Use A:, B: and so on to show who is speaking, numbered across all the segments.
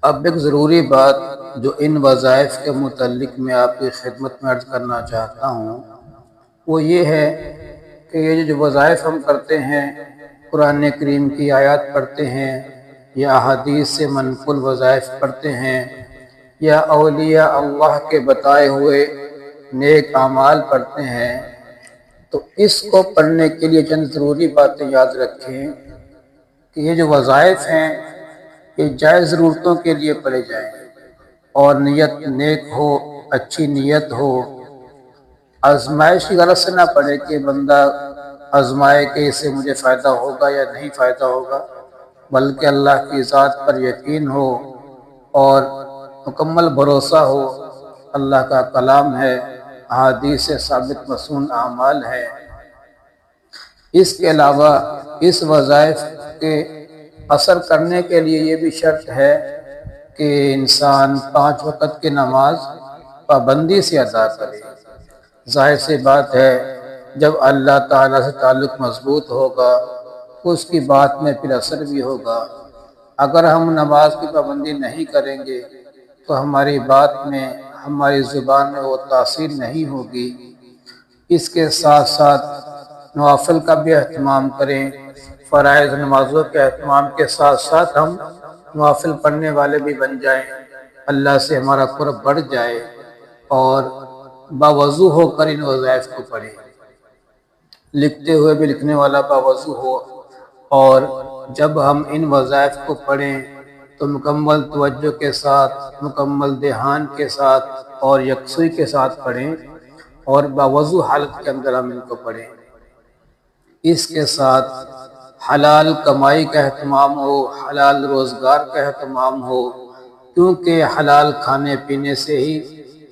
A: اب ایک ضروری بات جو ان وظائف کے متعلق میں آپ کی خدمت میں عرض کرنا چاہتا ہوں وہ یہ ہے کہ یہ جو وظائف ہم کرتے ہیں، قرآن کریم کی آیات پڑھتے ہیں یا احادیث سے منقول وظائف پڑھتے ہیں یا اولیاء اللہ کے بتائے ہوئے نیک اعمال پڑھتے ہیں، تو اس کو پڑھنے کے لیے چند ضروری باتیں یاد رکھیں کہ یہ جو وظائف ہیں یہ جائز ضرورتوں کے لیے پڑھے جائیں اور نیت نیک ہو، اچھی نیت ہو، آزمائش کی غرض سے نہ پڑھے کہ بندہ آزمائے کہ اس سے مجھے فائدہ ہوگا یا نہیں فائدہ ہوگا، بلکہ اللہ کی ذات پر یقین ہو اور مکمل بھروسہ ہو۔ اللہ کا کلام ہے، احادیث سے ثابت مصنون اعمال ہے۔ اس کے علاوہ اس وظائف کے اثر کرنے کے لیے یہ بھی شرط ہے کہ انسان 5 وقت کی نماز پابندی سے ادا کرے۔ ظاہر سی بات ہے جب اللہ تعالیٰ سے تعلق مضبوط ہوگا تو اس کی بات میں پھر اثر بھی ہوگا۔ اگر ہم نماز کی پابندی نہیں کریں گے تو ہماری بات میں، ہماری زبان میں وہ تاثیر نہیں ہوگی۔ اس کے ساتھ ساتھ نوافل کا بھی اہتمام کریں، فرائض نمازوں کے اہتمام کے ساتھ ساتھ ہم نوافل پڑھنے والے بھی بن جائیں، اللہ سے ہمارا قرب بڑھ جائے اور باوضو ہو کر ان وظائف کو پڑھیں، لکھتے ہوئے بھی لکھنے والا باوضو ہو، اور جب ہم ان وظائف کو پڑھیں تو مکمل توجہ کے ساتھ، مکمل دھیان کے ساتھ اور یکسوئی کے ساتھ پڑھیں اور باوضو حالت کے اندر ہم ان کو پڑھیں۔ اس کے ساتھ حلال کمائی کا اہتمام ہو، حلال روزگار کا اہتمام ہو، کیونکہ حلال کھانے پینے سے ہی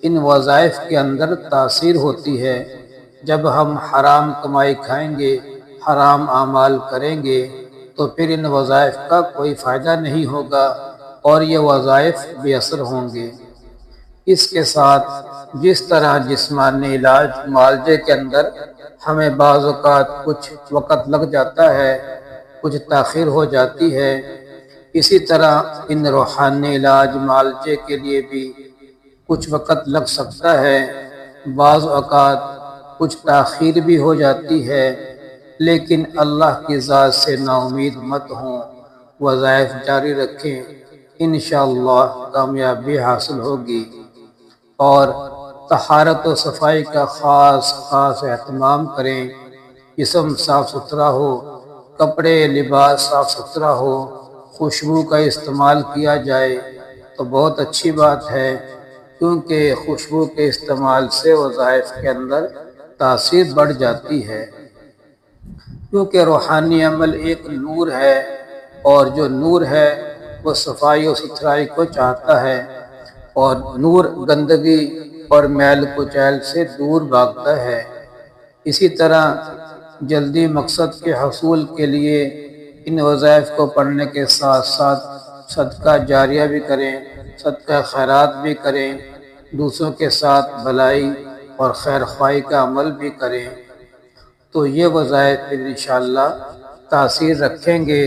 A: ان وظائف کے اندر تاثیر ہوتی ہے۔ جب ہم حرام کمائی کھائیں گے، حرام اعمال کریں گے تو پھر ان وظائف کا کوئی فائدہ نہیں ہوگا اور یہ وظائف بے اثر ہوں گے۔ اس کے ساتھ جس طرح جسمانی علاج معالجے کے اندر ہمیں بعض اوقات کچھ وقت لگ جاتا ہے، کچھ تاخیر ہو جاتی ہے، اسی طرح ان روحانی علاج معالجے کے لیے بھی کچھ وقت لگ سکتا ہے، بعض اوقات کچھ تاخیر بھی ہو جاتی ہے، لیکن اللہ کی ذات سے نا امید مت ہوں، وظائف جاری رکھیں، انشاءاللہ کامیابی حاصل ہوگی۔ اور طہارت و صفائی کا خاص اہتمام کریں، جسم صاف ستھرا ہو، کپڑے لباس صاف ستھرا ہو، خوشبو کا استعمال کیا جائے تو بہت اچھی بات ہے، کیونکہ خوشبو کے استعمال سے وظائف کے اندر تاثیر بڑھ جاتی ہے، کیونکہ روحانی عمل ایک نور ہے اور جو نور ہے وہ صفائی و ستھرائی کو چاہتا ہے، اور نور گندگی اور میل کچیل سے دور بھاگتا ہے۔ اسی طرح جلدی مقصد کے حصول کے لیے ان وظائف کو پڑھنے کے ساتھ ساتھ صدقہ جاریہ بھی کریں، صدقہ خیرات بھی کریں، دوسروں کے ساتھ بھلائی اور خیر خواہی کا عمل بھی کریں، تو یہ وظائف انشاءاللہ تاثیر رکھیں گے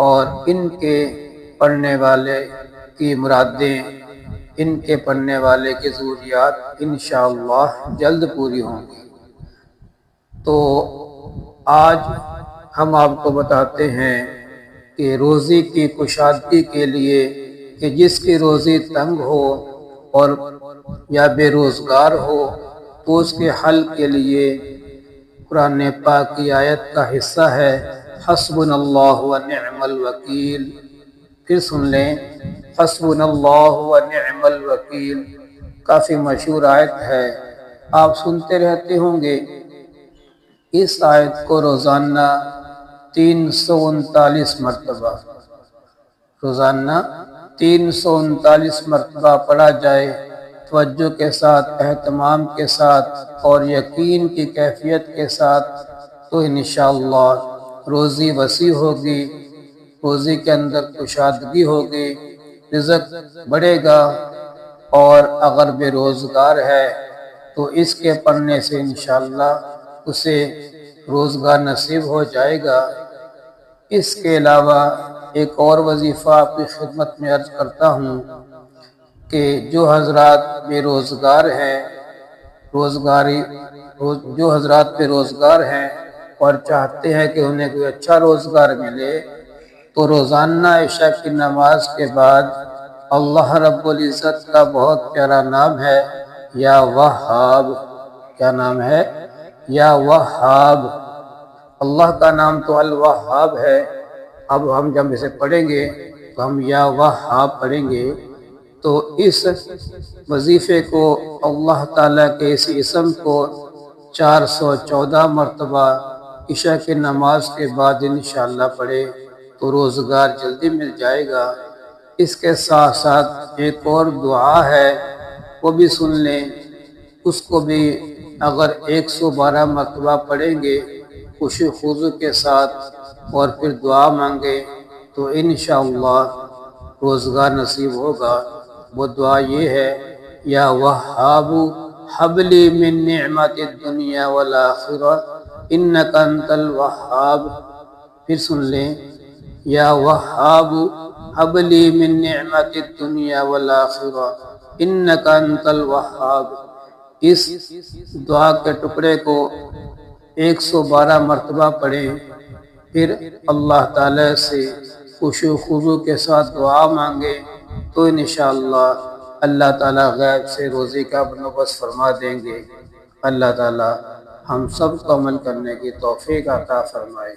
A: اور ان کے پڑھنے والے کی مرادیں، ان کے پڑھنے والے کی ضروریات انشاءاللہ جلد پوری ہوں گی۔ تو آج ہم آپ کو بتاتے ہیں کہ روزی کی کشادگی کے لیے، کہ جس کی روزی تنگ ہو اور یا بے روزگار ہو تو اس کے حل کے لیے قرآن پاک کی آیت کا حصہ ہے حسبنا اللہ ونعم الوکیل۔ پھر سن لیں، حسبنا اللہ ونعم الوکیل کافی مشہور آیت ہے، آپ سنتے رہتے ہوں گے۔ اس آیت کو روزانہ 339 مرتبہ، روزانہ 339 مرتبہ پڑھا جائے، توجہ کے ساتھ، اہتمام کے ساتھ اور یقین کی کیفیت کے ساتھ، تو انشاءاللہ روزی وسیع ہوگی، روزی کے اندر کشادگی ہوگی، رزق بڑھے گا، اور اگر بے روزگار ہے تو اس کے پڑھنے سے انشاءاللہ اسے روزگار نصیب ہو جائے گا۔ اس کے علاوہ ایک اور وظیفہ آپ کی خدمت میں عرض کرتا ہوں کہ جو حضرات بے روزگار ہیں، جو حضرات بے روزگار ہیں اور چاہتے ہیں کہ انہیں کوئی اچھا روزگار ملے، تو روزانہ عشاء کی نماز کے بعد اللہ رب العزت کا بہت پیارا نام ہے یا وہاب۔ کیا نام ہے؟ یا وہاب۔ اللہ کا نام تو الوہاب ہے۔ اب ہم جب اسے پڑھیں گے تو ہم یا وہاب پڑھیں گے، تو اس وظیفے کو اللہ تعالیٰ کے اس اسم کو 414 مرتبہ عشاء کی نماز کے بعد انشاءاللہ پڑھے تو روزگار جلدی مل جائے گا۔ اس کے ساتھ ساتھ ایک اور دعا ہے، وہ بھی سن لیں۔ اس کو بھی اگر 112 مرتبہ پڑھیں گے خوشی خضوع کے ساتھ اور پھر دعا مانگے تو انشاءاللہ روزگار نصیب ہوگا۔ وہ دعا یہ ہے، یا وہاب حب لی من نعمت الدنیا والآخرہ انک انت الوہاب۔ پھر سن لیں، یا وہاب حب لی من نعمت الدنیا والآخرہ انک انت الوہاب۔ اس دعا کے ٹکڑے کو 112 مرتبہ پڑھیں، پھر اللہ تعالیٰ سے خشوع و خضوع کے ساتھ دعا مانگے تو انشاءاللہ اللہ تعالیٰ غیب سے روزی کا بندوبست فرما دیں گے۔ اللہ تعالیٰ ہم سب کو عمل کرنے کی توفیق عطا فرمائے۔